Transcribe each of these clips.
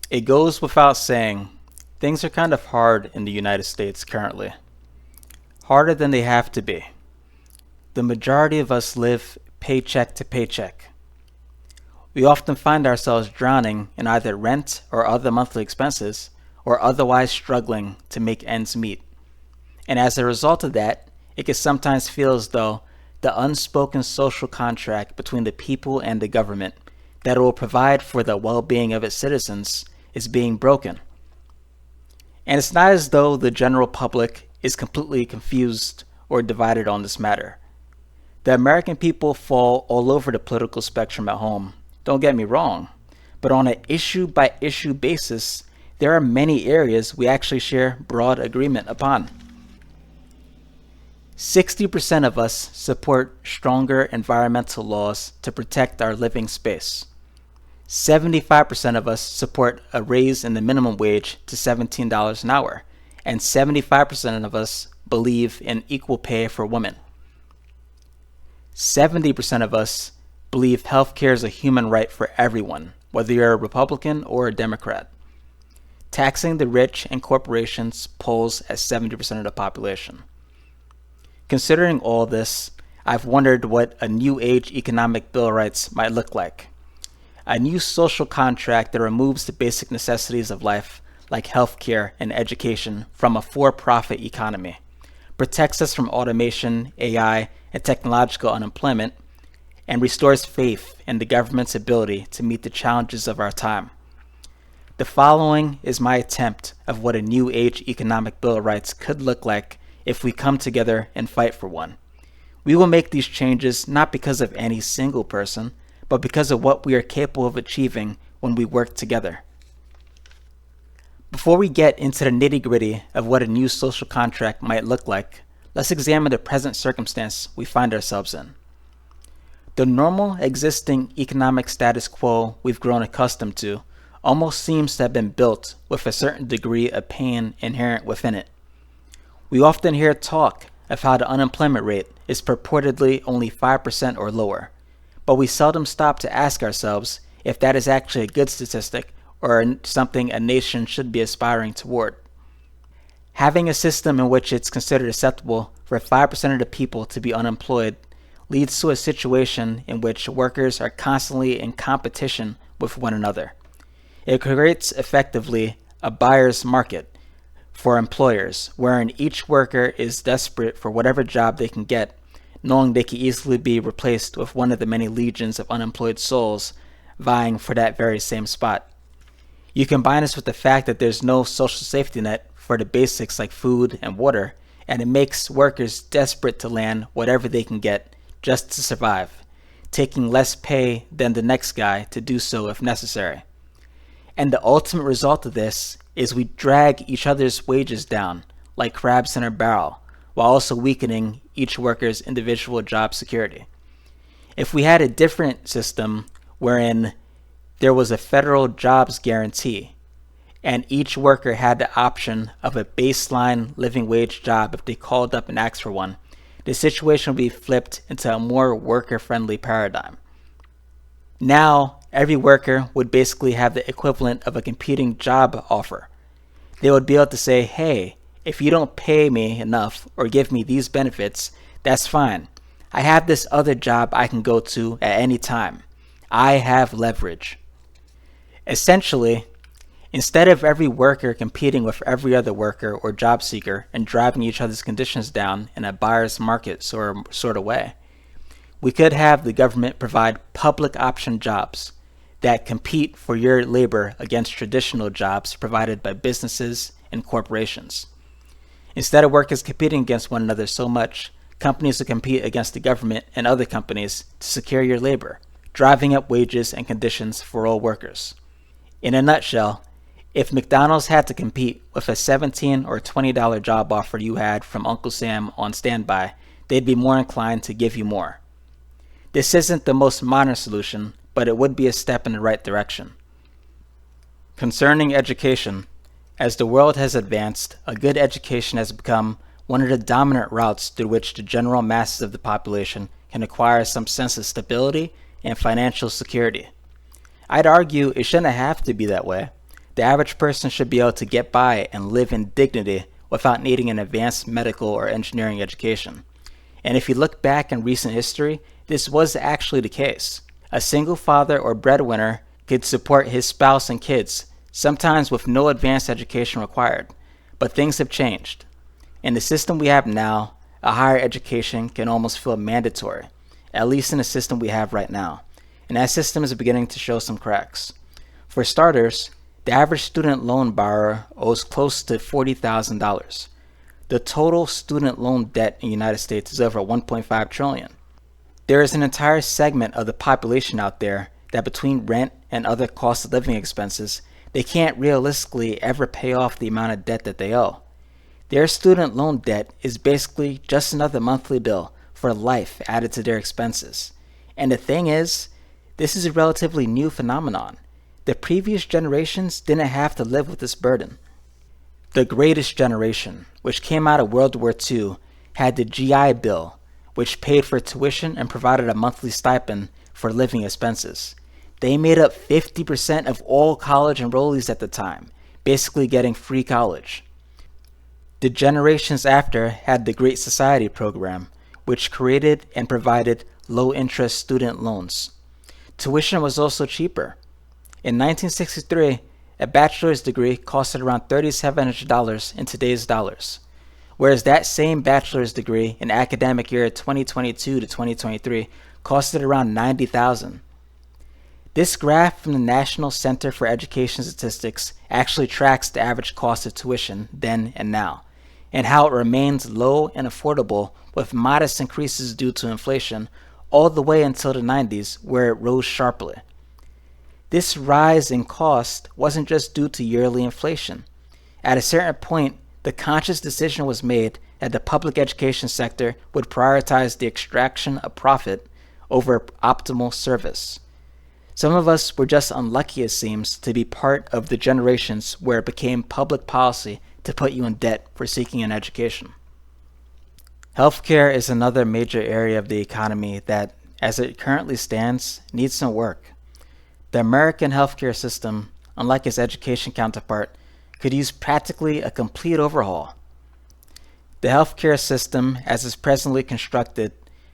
It goes without saying, things are kind of hard in the United States currently. Harder than they have to be. The majority of us live paycheck to paycheck. We often find ourselves drowning in either rent or other monthly expenses, or otherwise struggling to make ends meet. And as a result of that, it can sometimes feel as though the unspoken social contract between the people and the government that will provide for the well-being of its citizens is being broken. And it's not as though the general public is completely confused or divided on this matter. The American people fall all over the political spectrum at home, don't get me wrong, but on an issue-by-issue basis, there are many areas we actually share broad agreement upon. 60% of us support stronger environmental laws to protect our living space. 75% of us support a raise in the minimum wage to $17 an hour, and 75% of us believe in equal pay for women. 70% of us believe healthcare is a human right for everyone, whether you're a Republican or a Democrat. Taxing the rich and corporations polls at 70% of the population. Considering all this, I've wondered what a new age economic bill of rights might look like. A new social contract that removes the basic necessities of life, like healthcare and education, from a for-profit economy, protects us from automation, AI, and technological unemployment, and restores faith in the government's ability to meet the challenges of our time. The following is my attempt of what a new age economic bill of rights could look like if we come together and fight for one. We will make these changes not because of any single person, but because of what we are capable of achieving when we work together. Before we get into the nitty-gritty of what a new social contract might look like, let's examine the present circumstance we find ourselves in. The normal existing economic status quo we've grown accustomed to almost seems to have been built with a certain degree of pain inherent within it. We often hear talk of how the unemployment rate is purportedly only 5% or lower, but we seldom stop to ask ourselves if that is actually a good statistic or something a nation should be aspiring toward. Having a system in which it's considered acceptable for 5% of the people to be unemployed leads to a situation in which workers are constantly in competition with one another. It creates effectively a buyer's market for employers, wherein each worker is desperate for whatever job they can get, knowing they can easily be replaced with one of the many legions of unemployed souls vying for that very same spot. You combine this with the fact that there's no social safety net for the basics like food and water, and it makes workers desperate to land whatever they can get just to survive, taking less pay than the next guy to do so if necessary. And the ultimate result of this is we drag each other's wages down like crabs in a barrel, while also weakening each worker's individual job security. If we had a different system wherein there was a federal jobs guarantee, and each worker had the option of a baseline living wage job if they called up and asked for one, the situation would be flipped into a more worker-friendly paradigm. Now, every worker would basically have the equivalent of a competing job offer. They would be able to say, hey, if you don't pay me enough or give me these benefits, that's fine. I have this other job I can go to at any time. I have leverage. Essentially, instead of every worker competing with every other worker or job seeker and driving each other's conditions down in a buyer's market sort of way, we could have the government provide public option jobs that compete for your labor against traditional jobs provided by businesses and corporations. Instead of workers competing against one another so much, companies will compete against the government and other companies to secure your labor, driving up wages and conditions for all workers. In a nutshell, if McDonald's had to compete with a $17 or $20 job offer you had from Uncle Sam on standby, they'd be more inclined to give you more. This isn't the most modern solution, but it would be a step in the right direction. Concerning education, as the world has advanced, a good education has become one of the dominant routes through which the general masses of the population can acquire some sense of stability and financial security. I'd argue it shouldn't have to be that way. The average person should be able to get by and live in dignity without needing an advanced medical or engineering education. And if you look back in recent history, this was actually the case. A single father or breadwinner could support his spouse and kids, sometimes with no advanced education required. But things have changed. In the system we have now, a higher education can almost feel mandatory, at least in the system we have right now. And that system is beginning to show some cracks. For starters, the average student loan borrower owes close to $40,000. The total student loan debt in the United States is over $1.5 trillion. There is an entire segment of the population out there that between rent and other cost of living expenses, they can't realistically ever pay off the amount of debt that they owe. Their student loan debt is basically just another monthly bill for life added to their expenses. And the thing is, this is a relatively new phenomenon. The previous generations didn't have to live with this burden. The Greatest Generation, which came out of World War II, had the GI Bill, which paid for tuition and provided a monthly stipend for living expenses. They made up 50% of all college enrollees at the time, basically getting free college. The generations after had the Great Society program, which created and provided low-interest student loans. Tuition was also cheaper. In 1963, a bachelor's degree costed around $3,700 in today's dollars, whereas that same bachelor's degree in academic year 2022 to 2023 costed around $90,000. This graph from the National Center for Education Statistics actually tracks the average cost of tuition then and now, and how it remains low and affordable with modest increases due to inflation all the way until the 90s, where it rose sharply. This rise in cost wasn't just due to yearly inflation. At a certain point, the conscious decision was made that the public education sector would prioritize the extraction of profit over optimal service. Some of us were just unlucky, it seems, to be part of the generations where it became public policy to put you in debt for seeking an education. Healthcare is another major area of the economy that, as it currently stands, needs some work. The American healthcare system, unlike its education counterpart, could use practically a complete overhaul. The healthcare system, as is presently constructed,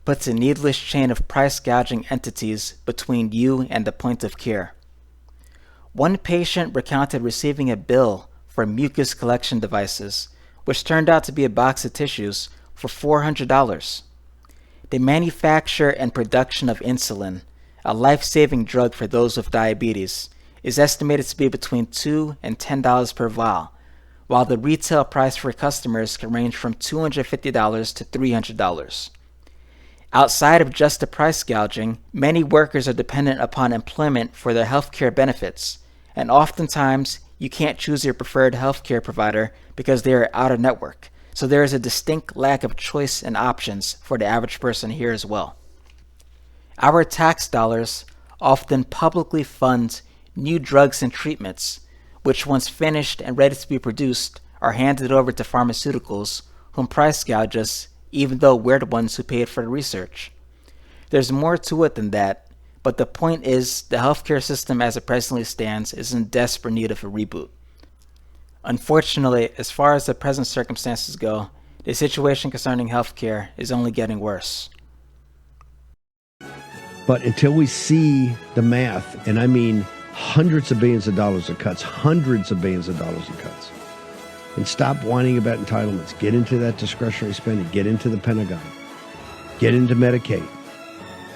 puts a needless chain of price gouging entities between you and the point of care. One patient recounted receiving a bill for mucus collection devices, which turned out to be a box of tissues, for $400. The manufacture and production of insulin, a life-saving drug for those with diabetes, is estimated to be between $2 and $10 per vial, while the retail price for customers can range from $250 to $300. Outside of just the price gouging, many workers are dependent upon employment for their healthcare benefits, and oftentimes you can't choose your preferred healthcare provider because they are out of network, so there is a distinct lack of choice and options for the average person here as well. Our tax dollars often publicly fund new drugs and treatments, which once finished and ready to be produced are handed over to pharmaceuticals, whom price gouge us even though we're the ones who paid for the research. There's more to it than that, but the point is the healthcare system as it presently stands is in desperate need of a reboot. Unfortunately, as far as the present circumstances go, the situation concerning healthcare is only getting worse. But until we see the math, and I mean hundreds of billions of dollars of cuts, hundreds of billions of dollars of cuts, and stop whining about entitlements, get into that discretionary spending, get into the Pentagon, get into Medicaid.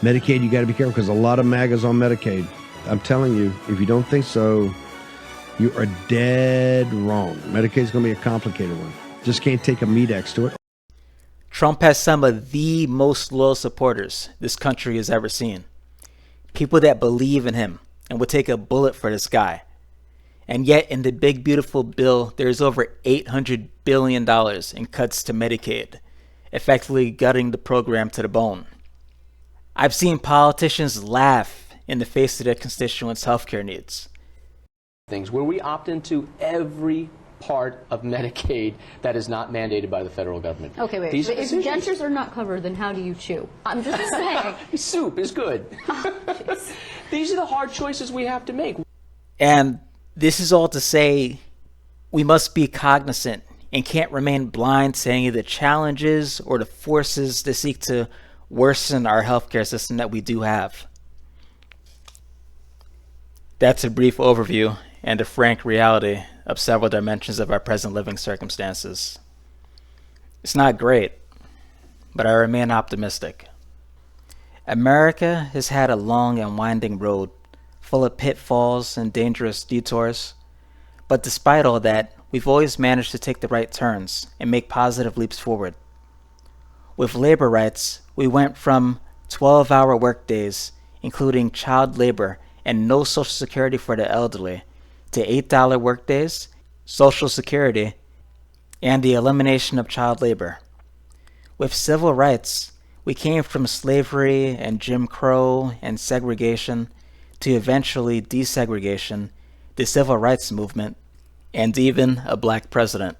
Medicaid, you got to be careful because a lot of MAGAs on Medicaid. I'm telling you, if you don't think so, you are dead wrong. Medicaid's going to be a complicated one. Just can't take a Medex to it. Trump has some of the most loyal supporters this country has ever seen. People that believe in him and would take a bullet for this guy. And yet in the big beautiful bill, there's over $800 billion in cuts to Medicaid, effectively gutting the program to the bone. I've seen politicians laugh in the face of their constituents' healthcare needs. Things where we opt into every part of Medicaid that is not mandated by the federal government. Okay, wait. If dentures are not covered, then how do you chew? I'm just saying. Soup is good. Oh, these are the hard choices we have to make. And This is all to say we must be cognizant and can't remain blind to any of the challenges or the forces that seek to worsen our healthcare system that we do have. That's a brief overview and a frank reality of several dimensions of our present living circumstances. It's not great, but I remain optimistic. America has had a long and winding road, full of pitfalls and dangerous detours, but despite all that, we've always managed to take the right turns and make positive leaps forward. With labor rights, we went from 12-hour workdays, including child labor and no Social Security for the elderly, to $8 workdays, Social Security, and the elimination of child labor. With civil rights, we came from slavery and Jim Crow and segregation to eventually desegregation, the civil rights movement, and even a black president.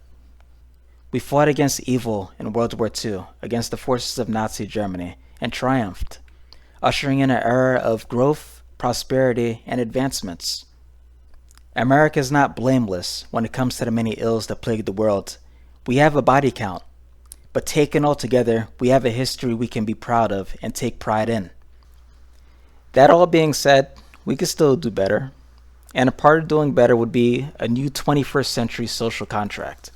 We fought against evil in World War II, against the forces of Nazi Germany, and triumphed, ushering in an era of growth, prosperity, and advancements. America is not blameless when it comes to the many ills that plague the world. We have a body count, but taken all together, we have a history we can be proud of and take pride in. That all being said, we could still do better, and a part of doing better would be a new 21st century social contract.